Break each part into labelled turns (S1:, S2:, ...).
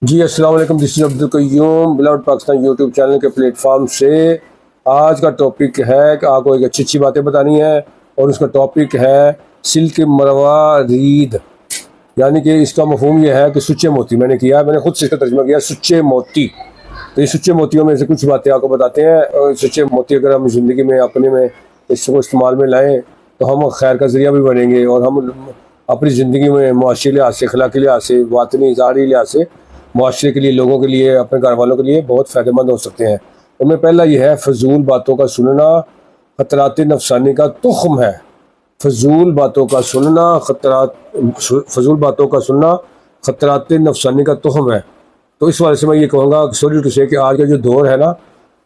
S1: जी अस्सलाम वालेकुम, this is Abdul Qayyum beloved Pakistan YouTube channel के प्लेटफॉर्म से। आज का टॉपिक है कि आपको एक अच्छी अच्छी बातें बतानी है और उसका टॉपिक है सिल्क मरवा रीद, यानी कि इसका मफहूम ये है कि सुच्चे मोती। मैंने किया, मैंने खुद से इसका तर्जुमा किया, सुच्चे मोती। तो ये सुच्चे मोतियों में से कुछ बातें आपको बताते हैं। और सुच्चे मोती अगर हम ज़िंदगी में अपने में इसको इस्तेमाल में लाएँ तो हम खैर का ज़रिया भी बनेंगे और हम अपनी ज़िंदगी में मुआशी लिहाज से, अखलाकी लिहाज से, वातनी ज़ाहरी लिहाज से मुआशरे के लिए, लोगों के लिए, अपने घर वालों के लिए बहुत फ़ायदेमंद हो सकते हैं। उनमें पहला ये है, फजूल बातों का सुनना खतरात नफसानी का तुख्म है। फजूल बातों का सुनना फजूल बातों का सुनना खतरात नफसानी का तुख्म है। तो इस वाले से मैं ये कहूँगा, सॉरी टू से, कि आज का जो दौर है ना,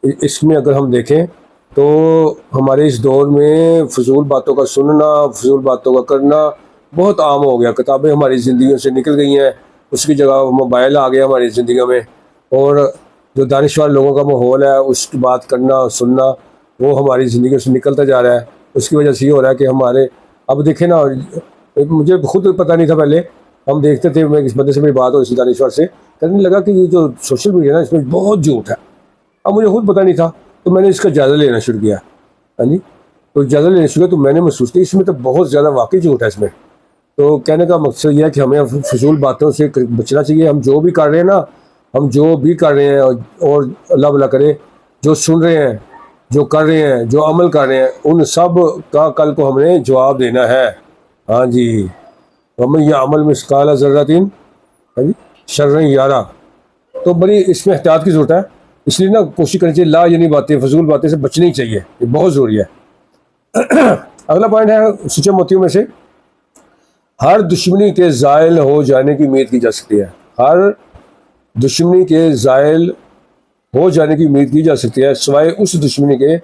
S1: इसमें अगर हम देखें तो हमारे इस दौर में फजूल बातों का सुनना, फजूल बातों का करना बहुत आम हो गया। किताबें हमारी ज़िंदगियों से निकल गई हैं, उसकी जगह मोबाइल आ गया हमारी ज़िंदगी में। और जो दानिशवर लोगों का माहौल है, उसकी बात करना, सुनना, वो हमारी ज़िंदगी से निकलता जा रहा है। उसकी वजह से ये हो रहा है कि हमारे, अब देखें ना, मुझे खुद पता नहीं था पहले, हम देखते थे, मैं इस बंदे से मेरी बात हो, इसी दानिशवर से, कहने लगा कि ये जो सोशल मीडिया ना, इसमें बहुत झूठ है। अब मुझे खुद पता नहीं था, तो मैंने इसका जायज़ा लेना शुरू किया। हाँ जी, तो जायज़ा लेना शुरू किया तो मैंने महसूस किया इसमें तो बहुत ज़्यादा वाकई झूठ है इसमें। तो कहने का मकसद यह है कि हमें फजूल बातों से बचना चाहिए। हम जो भी कर रहे हैं ना, हम जो भी कर रहे हैं, और अल्लाह भला करे, जो सुन रहे हैं, जो कर रहे हैं, जो अमल कर रहे हैं, उन सब का कल को हमने जवाब देना है। हाँ जी, वमन यह अमल मिसकाला ज़र्रतिन, हाँ जी, शर्रन यारा। तो बड़ी इसमें एहतियात की ज़रूरत है। इसलिए ना कोशिश करनी चाहिए, ला यानी बातें, फजूल बातें से बचनी ही चाहिए, ये बहुत ज़रूरी है। अगला पॉइंट है सच्चे मोतियों में से, हर दुश्मनी के ज़ायल हो जाने की उम्मीद की जा सकती है। हर दुश्मनी के ज़ायल हो जाने की उम्मीद की जा सकती है, सिवाय उस दुश्मनी के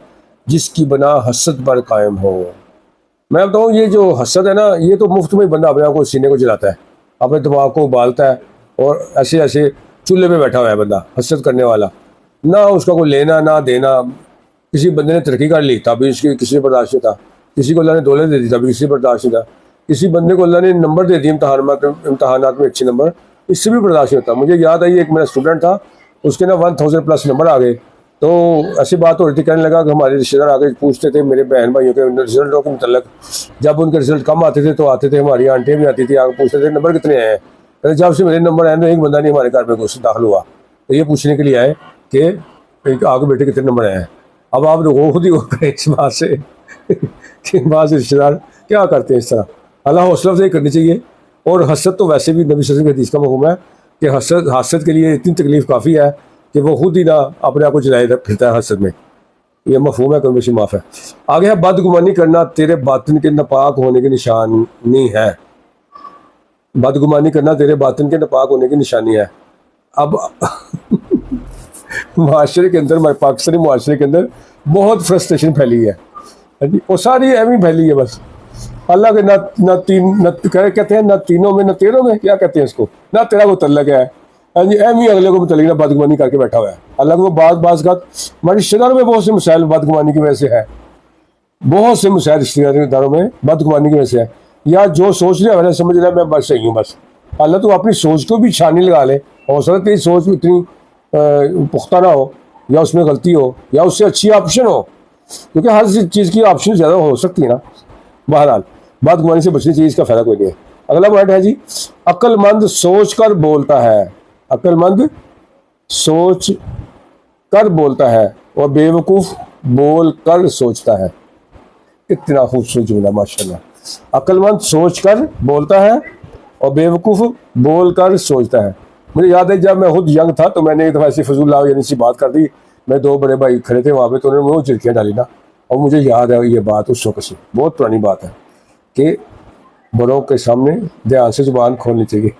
S1: जिसकी बना हसद पर कायम हो। मैं बताऊँ, ये जो हसद है ना, ये तो मुफ्त में बंदा अपने आप को, सीने को जलाता है, अपने दिमाग को उबालता है, और ऐसे ऐसे चूल्हे पे बैठा हुआ है बंदा, हसद करने वाला, ना उसका कोई लेना ना देना। किसी बंदे ने तरक्की कर ली तभी इसकी किसी ने बर्दाश्त नहीं था, किसी को अल्लाह ने दौलत दे दी तभी किसी बर्दाश्त नहीं था, किसी बंदे को अल्लाह ने नंबर दे दिए इम्तहानात में अच्छे नंबर, इससे भी बर्दाश्त नहीं होता। मुझे याद आई, एक मेरा स्टूडेंट था, उसके ना 1000+ नंबर आ गए। तो ऐसी बात हो रही थी, कहने लगा कि हमारे रिश्तेदार आके पूछते थे मेरे बहन भाइयों के रिजल्टों के मतलब, जब उनके रिजल्ट कम आते थे तो आते थे, हमारी आंटियाँ भी आती थी, आगे पूछते थे नंबर कितने आए हैं। कहते जब से मेरे नंबर आए तो एक बंदा नहीं हमारे घर में घुस दाखिल हुआ, तो ये पूछने के लिए आए कि आगे बेटे कितने नंबर आए हैं। अब आप लोगों खुद ही हो गए इस बात से कि बाद रिश्तेदार क्या करते हैं इस तरह। अल्लाह हौसला अफजाई करनी चाहिए। और हसद तो वैसे भी नबी सल्लल्लाहु अलैहि वसल्लम के हदीस का मफ़हूम है कि हसद के लिए इतनी तकलीफ़ काफ़ी है कि वो खुद ही ना अपने आप को जलाए फिरता है हसद में। ये मफ़हूम है, कम बेशी माफ़ है। आगे है, बदगुमानी करना तेरे बातिन के नापाक होने की निशानी है। बदगुमानी करना तेरे बातिन के नापाक होने की निशानी है। अब माशरे के अंदर, पाकिस्तानी माशरे के अंदर बहुत फ्रस्ट्रेशन फैली है, हाँ जी, और सारी एवं फैली है बस। अल्लाह के न कहते हैं, न तीनों में न तेरों में, क्या कहते हैं इसको, ना तेरा वो तल्लक है, हाँ जी, एवं अगले को मुतल्लिक ना बदगुमानी करके बैठा हुआ है। अल्लाह को बाज़ का हमारे रिश्तेदारों में बहुत से मसाइल बदगुमानी की वजह से है, बहुत से मसाइल रिश्तेदारों में बदगुमानी की वजह से है। या जो सोच रहे हैं समझ रहा है मैं बस सही हूँ, बस अल्लाह तो अपनी सोच को भी छानी लगा ले। हो सकता है तेरी सोच इतनी पुख्ता ना हो, या उसमें गलती हो, या उससे अच्छी ऑप्शन हो, क्योंकि हर चीज़ की ऑप्शन ज़्यादा हो सकती है ना। बहरहाल बदगुमानी से बचनी चाहिए, इसका फ़ायदा कोई नहीं है। अगला पॉइंट है जी, अक्लमंद सोच कर बोलता है। अक्लमंद सोच कर बोलता है और बेवकूफ़ बोल कर सोचता है। कितना खूबसूरत जुमला, माशाल्लाह। अक्लमंद सोच कर बोलता है और बेवकूफ़ बोल कर सोचता है। मुझे याद है, जब मैं खुद यंग था तो मैंने एक दफ़ा ऐसी फजूल यानी सी बात कर दी। मैं दो बड़े भाई खड़े थे वहाँ पे, तो उन्होंने मुँह चिड़कियाँ डाली ना, और मुझे याद है ये बात उस वक्त से, बहुत पुरानी बात है, कि बड़ों के सामने ध्यान से जुबान खोलनी चाहिए।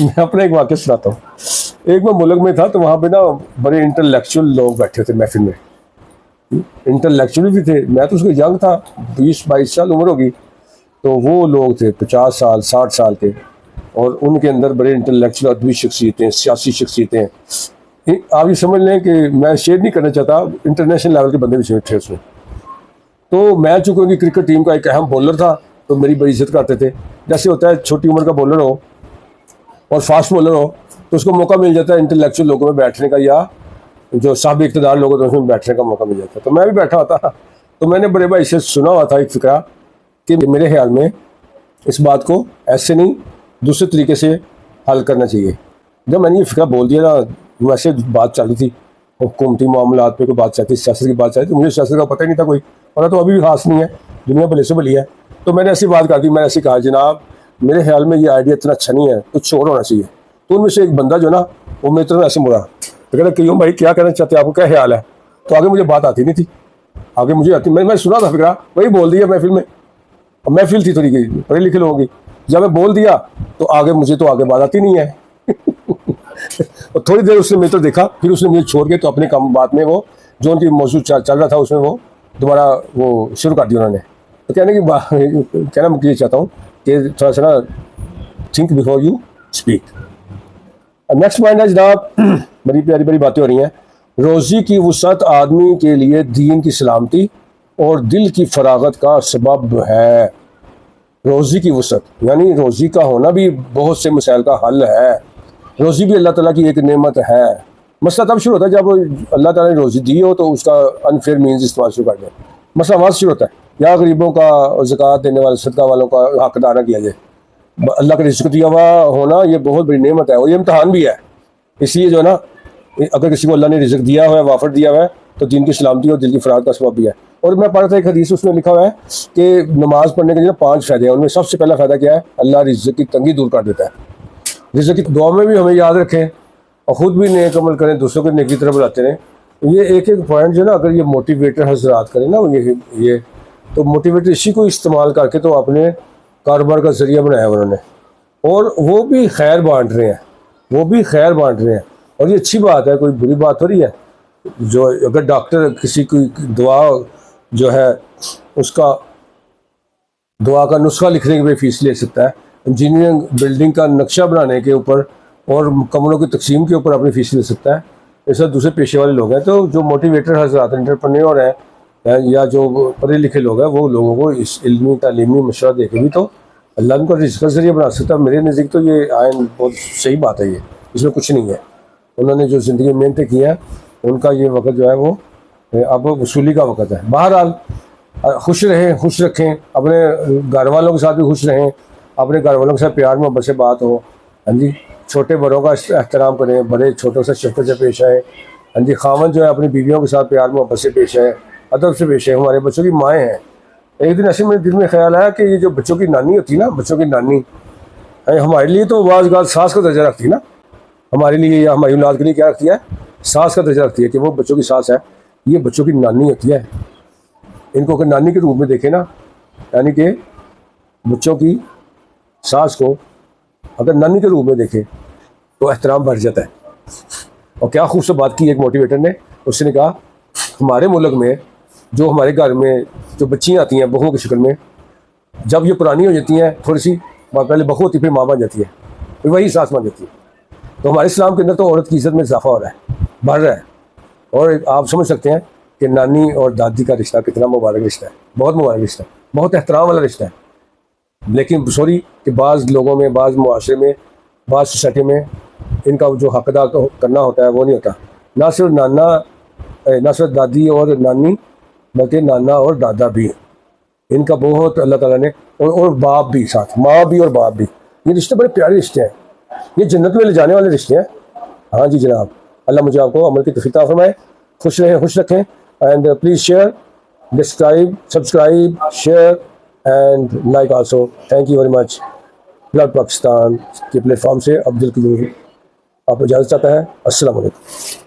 S1: मैं अपना एक वाक़या सुनाता हूँ। एक मैं मुल्क में था, तो वहाँ पे ना बड़े इंटेलेक्चुअल लोग बैठे थे महफिल में, इंटेलेक्चुअल भी थे। मैं तो उसको यंग था, 20-22 साल उम्र होगी, तो वो लोग थे 50 साल 60 साल के, और उनके अंदर बड़े इंटेलेक्चुअल अदबी शख्सियतें, सियासी शख्सियतें। आप ये समझ लें कि मैं शेयर नहीं करना चाहता, इंटरनेशनल लेवल के बंदे भी थे उसमें। तो मैं चूँकि उनकी क्रिकेट टीम का एक अहम बॉलर था, तो मेरी बड़ी इज्जत करते थे। जैसे होता है छोटी उम्र का बॉलर हो और फास्ट बॉलर हो तो उसको मौका मिल जाता है इंटेलेक्चुअल लोगों में बैठने का, या जो साहब इक़्तिदार लोग होते हैं उसमें बैठने का मौका मिल जाता है। तो मैं भी बैठा होता, तो मैंने बड़े भाई से सुना हुआ था एक फ़िक्रा कि मेरे ख्याल में इस बात को ऐसे नहीं दूसरे तरीके से हल करना चाहिए। जब मैंने ये फ़िक्रा बोल दिया ना, वैसे बात चल रही थी हुकूमती मामलात पे, कोई बात चलती, सियासत की बात चलती, तो मुझे सियासत का पता ही नहीं था कोई, पता तो अभी भी खास नहीं है, दुनिया भले से भली है। तो मैंने ऐसी बात कर दी, मैंने ऐसे कहा जनाब मेरे ख्याल में ये आइडिया इतना अच्छा नहीं है, कुछ और होना चाहिए। तो उनमें से एक बंदा जो ना वो मेरी तरफ ऐसे मुड़ा, तो कहता क्यों भाई क्या कहना चाहते हैं, आपको क्या ख्याल है। तो आगे मुझे बात आती नहीं थी, आगे मुझे आती, मैं सुना था फिक्रा, वही बोल दिया महफिल में, महफिल थी थोड़ी की पढ़े लिखे लोगों की, जब मैं बोल दिया तो आगे मुझे तो आगे बात आती नहीं है। और थोड़ी देर उसने मेरे तो देखा, फिर उसने मुझे छोड़ के तो अपने काम बात में वो जो उनकी मौजूद चल रहा था उसमें वो दोबारा वो शुरू कर दिया उन्होंने। तो कहना मैं ये चाहता हूँ कि थोड़ा सा ना think before you speak. Next point है जनाब, बड़ी प्यारी बड़ी बातें हो रही हैं। रोज़ी की वुसअत आदमी के लिए दीन की सलामती और दिल की फरागत का सबब है। रोज़ी की वुसअत यानी रोज़ी का होना भी बहुत से मसाइल का हल है। रोज़ी भी अल्लाह ताला की एक नेमत है। मसला तब शुरू होता है जब अल्लाह ताला ने रोज़ी दी हो तो उसका अनफेयर मीन्स इस्तेमाल शुरू कर दें। मसला वहाँ से शुरू होता है, या गरीबों का ज़कात देने वाले सदका वालों का हक अदा किया जाए। अल्लाह का रिज़्क़ दिया हुआ होना ये बहुत बड़ी नेमत है और ये इम्तहान भी है। इसलिए जो है ना, अगर किसी को अल्लाह ने रिज़्क़ दिया हुआ है, वाफर दिया हुआ है, तो दीन की सलामती और दिल की फराग का सबब भी है। और मैं पढ़ रहा था एक हदीस, उसमें लिखा हुआ है कि नमाज पढ़ने के लिए 5 फ़ायदे हैं। उनमें सबसे पहला फ़ायदा क्या है, अल्लाह रिज़्क़ की तंगी दूर कर देता है। रिज़्क़ की दुआ में भी हमें याद रखें और ख़ुद भी नेक अमल करें, दूसरों को नेक की तरफ बुलाते रहें। ये एक एक पॉइंट जो ना, अगर ये मोटिवेटर हज़रात करें ना, ये तो मोटिवेटर इसी को इस्तेमाल करके तो अपने कारोबार का ज़रिया बनाया उन्होंने, और वो भी खैर बांट रहे हैं, वो भी खैर बांट रहे हैं। और ये अच्छी बात है, कोई बुरी बात हो रही है। जो अगर डॉक्टर किसी की दुआ जो है उसका दुआ का नुस्खा लिखने के लिए फ़ीस ले सकता है, इंजीनियरिंग बिल्डिंग का नक्शा बनाने के ऊपर और कमरों की तकसीम के ऊपर अपनी फ़ीस ले सकता है। ऐसा दूसरे पेशे वाले लोग हैं। तो जो मोटिवेटर हज़रात एंटरप्रेन्योर हैं या जो पढ़े लिखे लोग हैं, वो लोगों को इस इल्मी तालीमी मशवरा दे के भी तो अल्लाह उनको रिज़्क़ का ज़रिया बना सकता है। मेरे नज़दीक तो ये आयन बहुत सही बात है, ये इसमें कुछ नहीं है। उन्होंने जो ज़िंदगी में मेहनत की है, उनका ये वक्त जो है वो अब वसूली का वक्त है। बहरहाल खुश रहें, खुश रखें, अपने घर वालों के साथ भी खुश रहें, अपने घर वालों के साथ प्यार मोहब्बत से बात हो। हाँ जी, छोटे बड़ों का एहतराम करें, बड़े छोटों से शफ़क़त से पेश आए। हाँ जी, खामन जो है अपनी बीवियों के साथ प्यार मोहब्बत से पेश आए, अदब से पेश आए। हमारे बच्चों की माएँ हैं। एक दिन ऐसे मेरे दिल में ख्याल आया कि ये जो बच्चों की नानी होती है ना, बच्चों की नानी हमारे लिए तो वाज गाज सास का दर्जा रखती है ना, हमारे लिए या हमारी औलाद के लिए क्या रखती है, सास का दर्जा रखती है कि वो बच्चों की सास है। ये बच्चों की नानी होती है। इनको अगर नानी के रूप में देखें ना, यानी कि बच्चों की सास को अगर नानी के रूप में देखें तो एहतराम बढ़ जाता है। और क्या खूबसूरत बात की एक मोटिवेटर ने, उसने कहा हमारे मुल्क में जो हमारे घर में जो बच्चियाँ आती हैं बहुओं की शक्ल में, जब ये पुरानी हो जाती हैं थोड़ी सी, पहले बहू होती फिर माँ बन जाती है, फिर वही सास बन जाती है। तो हमारे इस्लाम के अंदर तो औरत की इज़्ज़त में इजाफा हो रहा है, बढ़ रहा है। और आप समझ सकते हैं कि नानी और दादी का रिश्ता कितना मुबारक रिश्ता है, बहुत मुबारक रिश्ता है, बहुत एहतराम वाला रिश्ता है। लेकिन सॉरी कि बाज़ लोगों में, बाज़ मुआशरे में, बाज़ सोसाइटी में इनका जो हक अदा करना होता है वो नहीं होता। ना सिर्फ ना सिर्फ दादी और नानी, बल्कि नाना और दादा भी, इनका बहुत अल्लाह ताला ने, और बाप भी साथ, माँ भी और बाप भी, ये रिश्ते बड़े प्यारे रिश्ते हैं, ये जन्नत में ले जाने वाले रिश्ते हैं। हाँ जी जनाब, अल्लाह मुझे आपको अमल की तौफीक अता फरमाए। खुश रहें, खुश रखें। And please share, subscribe, share and like also. Thank you very much. Blood Pakistan के प्लेटफॉर्म से अब्दुल कयूम आपको इजाज़त चाहता है। अस्सलाम वालेकुम।